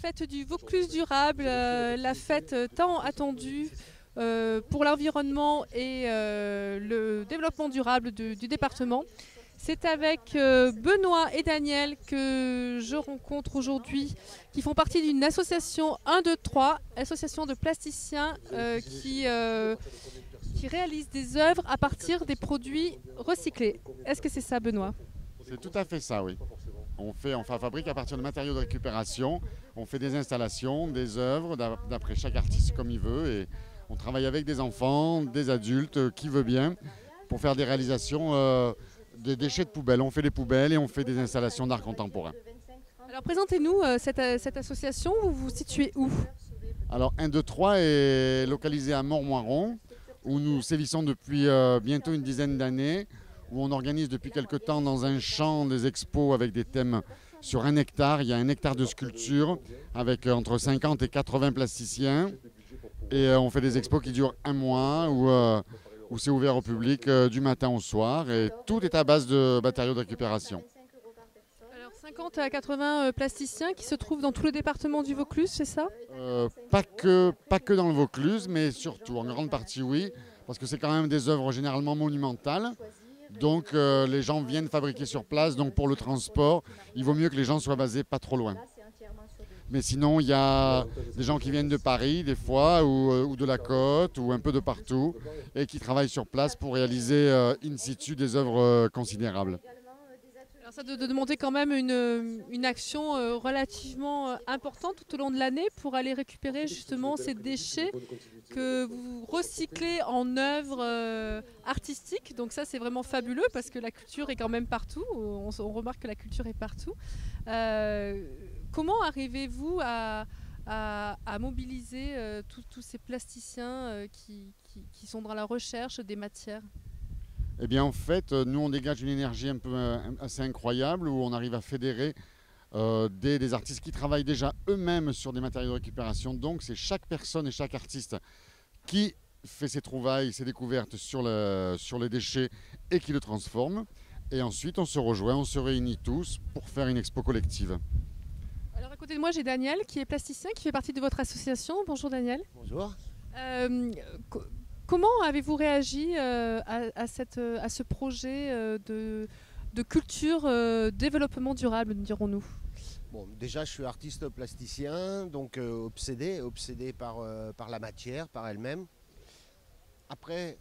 fête du Vaucluse durable, la fête tant attendue pour l'environnement et le développement durable du département. C'est avec Benoît et Daniel que je rencontre aujourd'hui, qui font partie d'une association 1, 2, 3, association de plasticiens qui réalise des œuvres à partir des produits recyclés. Est-ce que c'est ça, Benoît? C'est tout à fait ça, oui. On fabrique à partir de matériaux de récupération, on fait des installations, des œuvres, d'après chaque artiste comme il veut. Et on travaille avec des enfants, des adultes, qui veut bien, pour faire des réalisations des déchets de poubelles. On fait des poubelles et on fait des installations d'art contemporain. Alors présentez-nous cette association, vous vous situez où? Alors 1, 2, 3 est localisé à Mormoiron, où nous sévissons depuis bientôt une dizaine d'années, où on organise depuis quelque temps dans un champ des expos avec des thèmes sur 1 hectare. Il y a 1 hectare de sculpture avec entre 50 et 80 plasticiens. Et on fait des expos qui durent 1 mois, où c'est ouvert au public du matin au soir. Et tout est à base de matériaux de récupération. Alors 50 à 80 plasticiens qui se trouvent dans tout le département du Vaucluse, c'est ça? Pas que dans le Vaucluse, mais surtout, en grande partie oui, parce que c'est quand même des œuvres généralement monumentales. Donc les gens viennent fabriquer sur place, donc pour le transport, il vaut mieux que les gens soient basés pas trop loin. Mais sinon, il y a des gens qui viennent de Paris des fois, ou de la côte, ou un peu de partout, et qui travaillent sur place pour réaliser in situ des œuvres considérables. Alors ça doit demander quand même une action relativement importante tout au long de l'année pour aller récupérer justement ces déchets que vous recyclez en œuvres artistiques. Donc ça c'est vraiment fabuleux parce que la culture est quand même partout, on remarque que la culture est partout. Comment arrivez-vous à mobiliser tous ces plasticiens qui sont dans la recherche des matières? Eh bien en fait, nous on dégage une énergie un peu assez incroyable, où on arrive à fédérer des artistes qui travaillent déjà eux-mêmes sur des matériaux de récupération. Donc c'est chaque personne et chaque artiste qui fait ses trouvailles, ses découvertes sur les déchets et qui le transforme. Et ensuite on se rejoint, on se réunit tous pour faire une expo collective. Alors à côté de moi j'ai Daniel qui est plasticien, qui fait partie de votre association. Bonjour Daniel. Bonjour. Comment avez-vous réagi à ce projet de culture développement durable, dirons-nous? Bon, déjà, je suis artiste plasticien, donc obsédé par la matière, par elle-même. Après,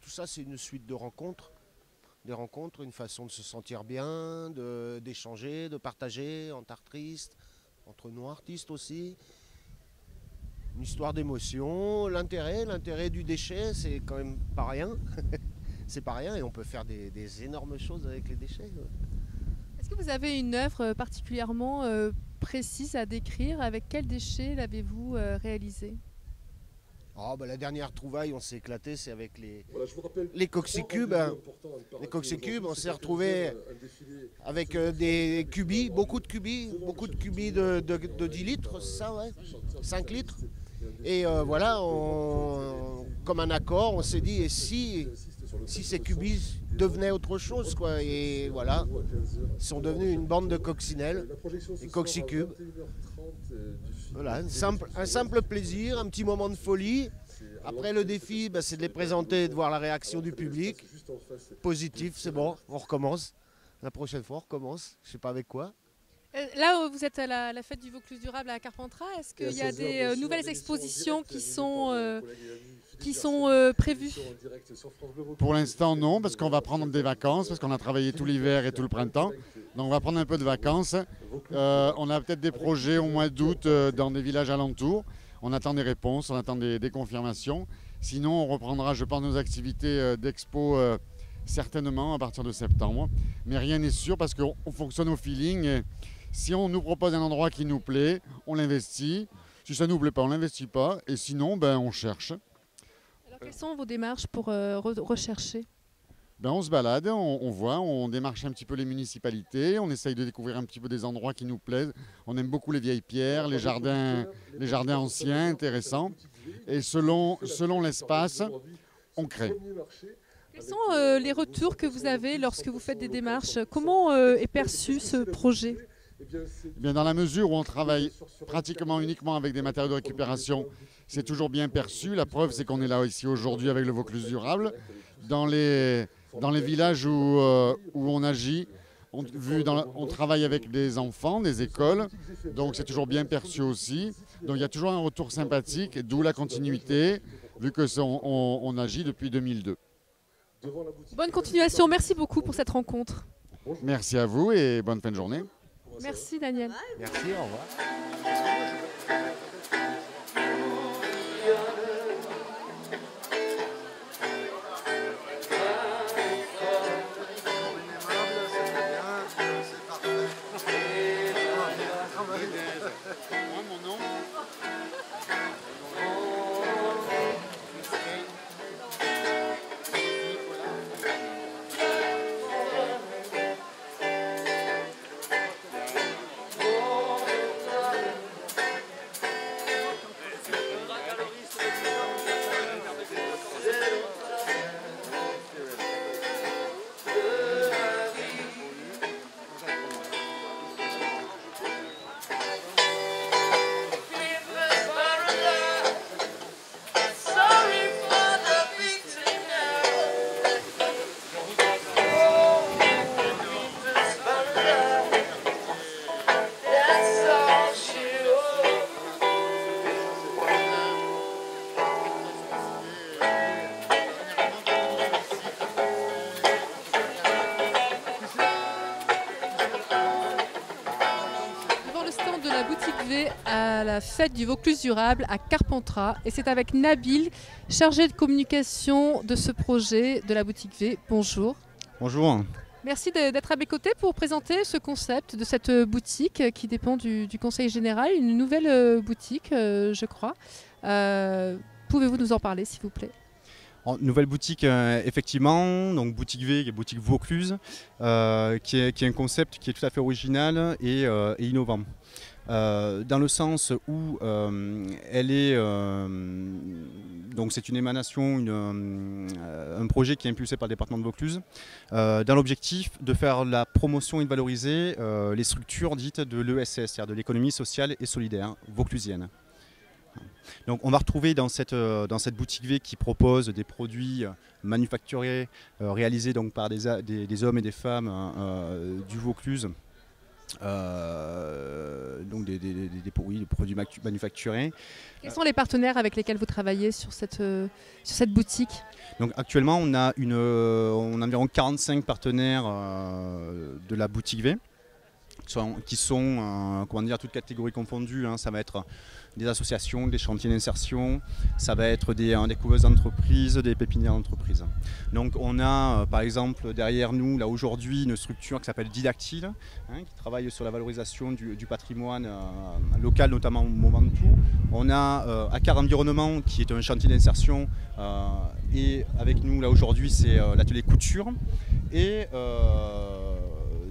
tout ça, c'est une suite de rencontres. Des rencontres, une façon de se sentir bien, d'échanger, de partager entre artistes, entre non-artistes aussi. Une histoire d'émotion, l'intérêt du déchet, c'est quand même pas rien. C'est pas rien et on peut faire des énormes choses avec les déchets. Est-ce que vous avez une œuvre particulièrement précise à décrire? Avec quel déchet l'avez-vous réalisée? Oh, bah, la dernière trouvaille, on s'est éclaté, c'est avec les coxicubes. Les coxicubes, on s'est retrouvé avec des cubis, beaucoup de cubis de 10 litres, c'est ça, ouais, 5 litres. Et voilà, comme un accord, on s'est dit, et si ces cubis devenaient autre chose, quoi. Et voilà, ils sont devenus une bande de coccinelles, des coxicubes. Voilà, un simple plaisir, un petit moment de folie. Après le défi, bah, c'est de les présenter et de voir la réaction du public. Positif, c'est bon, on recommence. La prochaine fois, on recommence. Je ne sais pas avec quoi. Là, vous êtes à la fête du Vaucluse durable à Carpentras. Est-ce qu'il y a des nouvelles expositions qui sont prévues? Pour l'instant non, parce qu'on va prendre des vacances, parce qu'on a travaillé tout l'hiver et tout le printemps. Donc on va prendre un peu de vacances. On a peut-être des projets au mois d'août dans des villages alentours. On attend des réponses, on attend des confirmations. Sinon on reprendra, je pense, nos activités d'expo certainement à partir de septembre. Mais rien n'est sûr parce qu'on fonctionne au feeling. Et si on nous propose un endroit qui nous plaît, on l'investit. Si ça ne nous plaît pas, on ne l'investit pas. Et sinon, ben, on cherche. Alors, quelles sont vos démarches pour rechercher? Ben, on se balade, on voit, on démarche un petit peu les municipalités, on essaye de découvrir un petit peu des endroits qui nous plaisent. On aime beaucoup les vieilles pierres, les jardins anciens, intéressants. Et selon l'espace, on crée. Quels sont les retours que vous avez lorsque vous faites des démarches? Comment est perçu ce projet? Eh bien, dans la mesure où on travaille pratiquement uniquement avec des matériaux de récupération, c'est toujours bien perçu. La preuve, c'est qu'on est là ici aujourd'hui avec le Vaucluse durable. Dans les villages où on agit, on travaille avec des enfants, des écoles, donc c'est toujours bien perçu aussi. Donc il y a toujours un retour sympathique, d'où la continuité, vu que on agit depuis 2002. Bonne continuation, merci beaucoup pour cette rencontre. Merci à vous et bonne fin de journée. Merci Daniel. Merci, au revoir. Moi, mon nom. De la boutique V à la fête du Vaucluse durable à Carpentras et c'est avec Nabil, chargé de communication de ce projet de la boutique V. Bonjour. Bonjour. Merci d'être à mes côtés pour présenter ce concept de cette boutique qui dépend du Conseil général, une nouvelle boutique je crois. Pouvez-vous nous en parler s'il vous plaît? Nouvelle boutique, effectivement, donc boutique V, boutique Vaucluse, qui est un concept qui est tout à fait original et innovant. Dans le sens où elle est, donc c'est une émanation, un projet qui est impulsé par le département de Vaucluse, dans l'objectif de faire la promotion et de valoriser les structures dites de l'ESS, c'est-à-dire de l'économie sociale et solidaire vauclusienne. Donc on va retrouver dans cette boutique V qui propose des produits manufacturés, réalisés donc par des hommes et des femmes du Vaucluse, donc des produits manufacturés. Quels sont les partenaires avec lesquels vous travaillez sur cette boutique? Donc actuellement on a environ 45 partenaires de la boutique V qui sont comment dire, toutes catégories confondues, hein. Ça va être des associations, des chantiers d'insertion, ça va être des couveuses d'entreprises, des pépinières d'entreprises. Donc on a par exemple derrière nous là aujourd'hui une structure qui s'appelle Didactyle, hein, qui travaille sur la valorisation du patrimoine local, notamment au Mont-Ventoux. On a Acar Environnement qui est un chantier d'insertion et avec nous là aujourd'hui c'est l'atelier couture et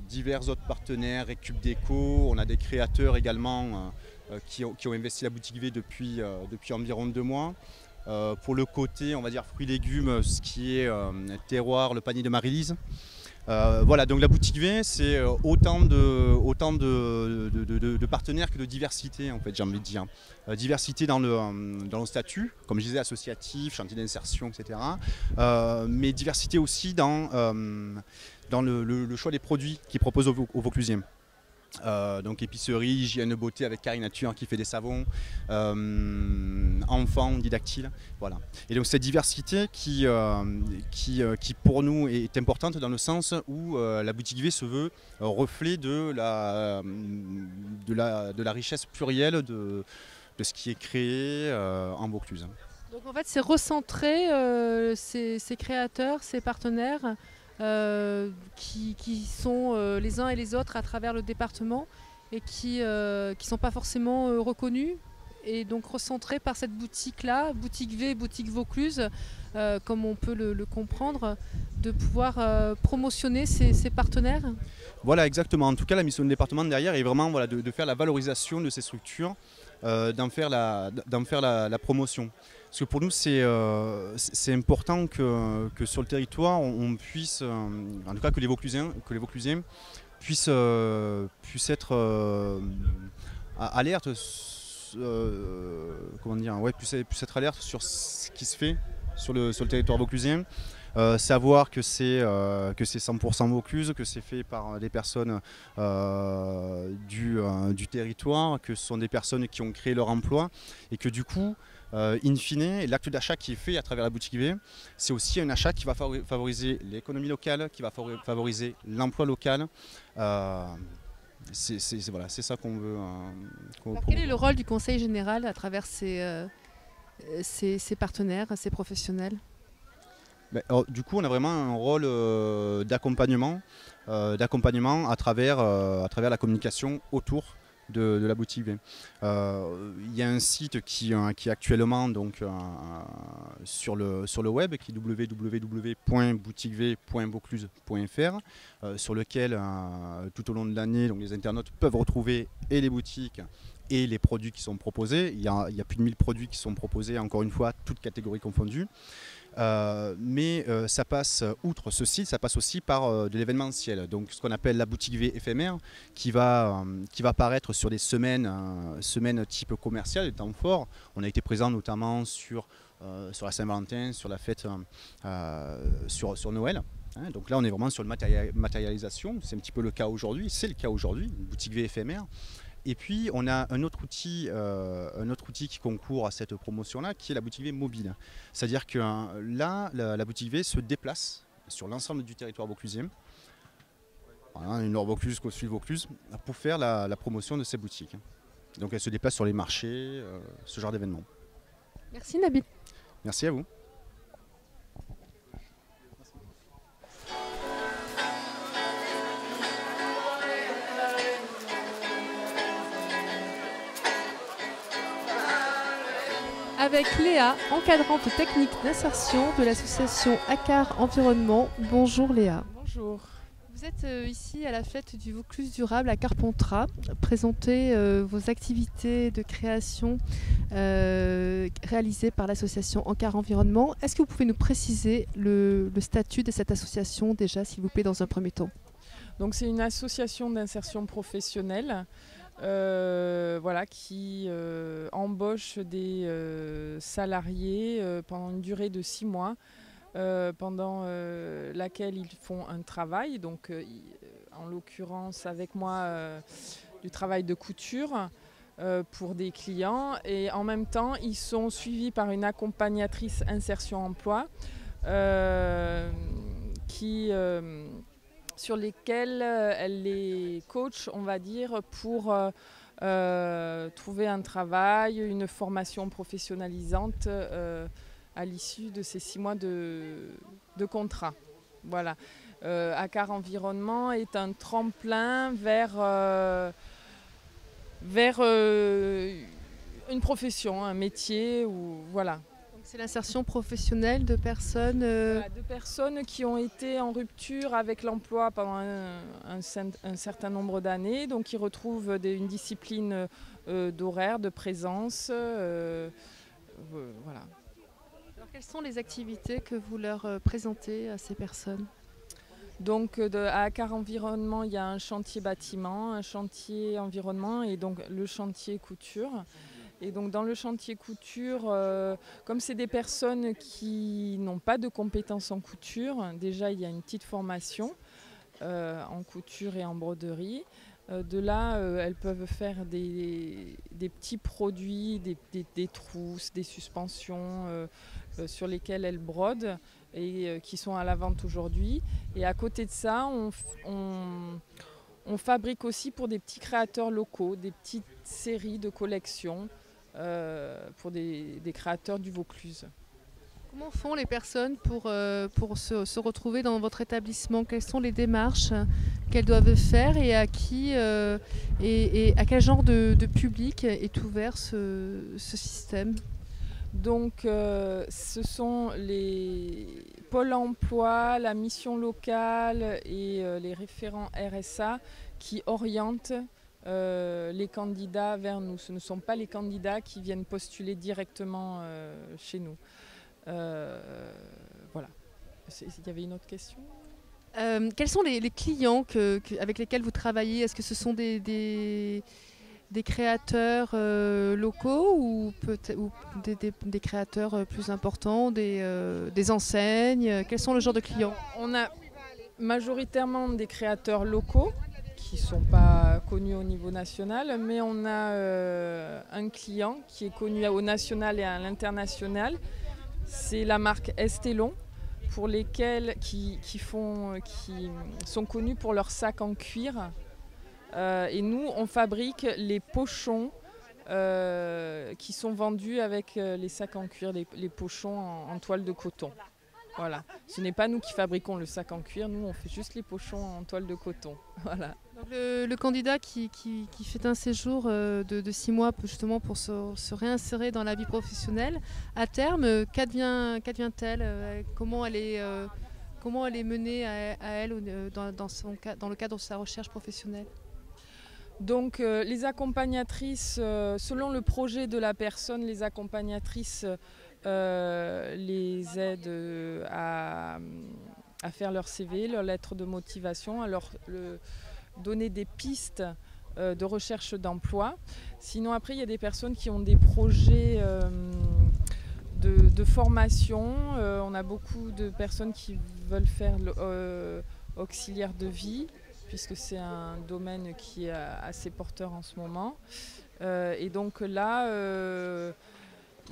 divers autres partenaires, Récup Déco, on a des créateurs également qui ont investi la boutique V depuis environ 2 mois. Pour le côté, on va dire fruits et légumes, ce qui est terroir, le panier de Marie-Lise. Voilà, donc la boutique V, c'est autant de partenaires que de diversité, en fait, j'ai envie de dire. Diversité dans le statut, comme je disais, associatif, chantier d'insertion, etc. Mais diversité aussi dans le choix des produits qu'ils proposent aux Vauclusiens. Donc épicerie, hygiène, beauté avec Carinature qui fait des savons, enfants, Didactyle, voilà. Et donc cette diversité qui pour nous est importante dans le sens où la boutique V se veut reflet de la richesse plurielle de ce qui est créé en Vaucluse. Donc en fait c'est recentrer ces créateurs, ces partenaires qui sont les uns et les autres à travers le département et qui sont pas forcément reconnus et donc recentrés par cette boutique-là, boutique V, boutique Vaucluse, comme on peut le comprendre, de pouvoir promotionner ces partenaires. Voilà, exactement. En tout cas, la mission du département derrière est vraiment voilà, de faire la valorisation de ces structures, d'en faire la promotion. Parce que pour nous, c'est important que sur le territoire, on puisse, en tout cas que les Vauclusiens puissent être alerte, comment dire, ouais, puissent être alerte sur ce qui se fait sur le territoire vauclusien. Savoir que c'est 100% Vaucluse, que c'est fait par des personnes du territoire, que ce sont des personnes qui ont créé leur emploi et que du coup, in fine, l'acte d'achat qui est fait à travers la boutique V, c'est aussi un achat qui va favoriser l'économie locale, qui va favoriser l'emploi local. C'est ça qu'on veut. Alors, quel est le rôle du Conseil général à travers ses partenaires, ses professionnels? Alors, du coup, on a vraiment un rôle d'accompagnement à travers la communication autour de la boutique V. Il y a un site qui est actuellement donc, sur le web, qui est www.boutiquev.vaucluse.fr, sur lequel tout au long de l'année les internautes peuvent retrouver et les boutiques et les produits qui sont proposés. Il y a plus de 1000 produits qui sont proposés, encore une fois, toutes catégories confondues. Mais ça passe, outre ce site, ça passe aussi par de l'événementiel, donc ce qu'on appelle la boutique V éphémère, qui va apparaître sur des semaines type commercial, des temps forts. On a été présent notamment sur la Saint-Valentin, sur la fête, sur Noël. Donc là, on est vraiment sur une matérialisation. C'est un petit peu le cas aujourd'hui. C'est le cas aujourd'hui, une boutique V éphémère. Et puis, on a un autre outil qui concourt à cette promotion-là, qui est la boutique V mobile. C'est-à-dire que là, la boutique V se déplace sur l'ensemble du territoire vauclusien, voilà, une Nord-Vaucluse, Côte-Sud-Vaucluse, pour faire la promotion de ces boutiques. Donc, elle se déplace sur les marchés, ce genre d'événements. Merci Nabil. Merci à vous. Avec Léa, encadrante technique d'insertion de l'association ACAR Environnement. Bonjour Léa. Bonjour. Vous êtes ici à la fête du Vaucluse durable à Carpentras. Présentez vos activités de création réalisées par l'association ACAR Environnement. Est-ce que vous pouvez nous préciser le statut de cette association déjà, s'il vous plaît, dans un premier temps? Donc c'est une association d'insertion professionnelle qui embauche des salariés pendant une durée de 6 mois, pendant laquelle ils font un travail, donc en l'occurrence avec moi du travail de couture pour des clients, et en même temps ils sont suivis par une accompagnatrice insertion emploi sur lesquels elle les coach, on va dire, pour trouver un travail, une formation professionnalisante à l'issue de ces 6 mois de contrat. Voilà. ACAR Environnement est un tremplin vers une profession, un métier, voilà. C'est l'insertion professionnelle de personnes... de personnes qui ont été en rupture avec l'emploi pendant un certain nombre d'années, donc qui retrouvent une discipline d'horaire, de présence. Voilà. Alors, quelles sont les activités que vous leur présentez à ces personnes? Donc à ACAR Environnement, il y a un chantier bâtiment, un chantier environnement et donc le chantier couture. Et donc dans le chantier couture, comme c'est des personnes qui n'ont pas de compétences en couture, déjà il y a une petite formation en couture et en broderie. De là, elles peuvent faire des petits produits, des trousses, des suspensions sur lesquelles elles brodent et qui sont à la vente aujourd'hui. Et à côté de ça, on fabrique aussi pour des petits créateurs locaux, des petites séries de collections. Pour des créateurs du Vaucluse. Comment font les personnes pour se retrouver dans votre établissement? Quelles sont les démarches qu'elles doivent faire et à qui et à quel genre de public est ouvert ce système? Donc ce sont les Pôle emploi, la mission locale et les référents RSA qui orientent les candidats vers nous. Ce ne sont pas les candidats qui viennent postuler directement chez nous. Voilà. Il y avait une autre question? Quels sont les clients avec lesquels vous travaillez? Est-ce que ce sont des créateurs locaux ou des créateurs plus importants, des enseignes? Quels sont le genre de clients? On a majoritairement des créateurs locaux qui ne sont pas connus au niveau national, mais on a un client qui est connu au national et à l'international. C'est la marque Estelon, pour lesquels qui sont connus pour leurs sacs en cuir. Et nous, on fabrique les pochons qui sont vendus avec les sacs en cuir, les pochons en toile de coton. Voilà. Ce n'est pas nous qui fabriquons le sac en cuir, nous on fait juste les pochons en toile de coton. Voilà. Donc le candidat qui fait un séjour de 6 mois justement pour se réinsérer dans la vie professionnelle, à terme, qu'advient-elle? Comment elle est menée à elle dans le cadre de sa recherche professionnelle? Donc les accompagnatrices, selon le projet de la personne, les accompagnatrices les aident à faire leur CV, leur lettre de motivation, à leur donner des pistes de recherche d'emploi. Sinon après il y a des personnes qui ont des projets de formation. On a beaucoup de personnes qui veulent faire auxiliaire de vie, puisque c'est un domaine qui est assez porteur en ce moment. Et donc là,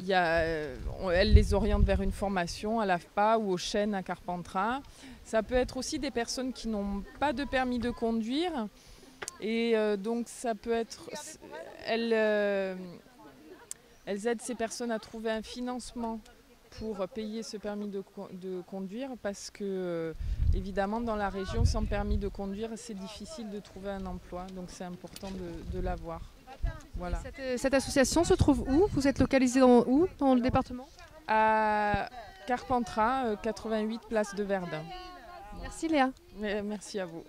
elle les oriente vers une formation à l'AFPA ou au Chêne à Carpentras. Ça peut être aussi des personnes qui n'ont pas de permis de conduire. Et donc ça peut être... Elles aident ces personnes à trouver un financement pour payer ce permis de conduire, parce que évidemment dans la région, sans permis de conduire, c'est difficile de trouver un emploi, donc c'est important de l'avoir. Voilà. Cette association se trouve où? Vous êtes localisé où dans le département? À Carpentras, 88 place de Verdun. Merci Léa. Merci à vous.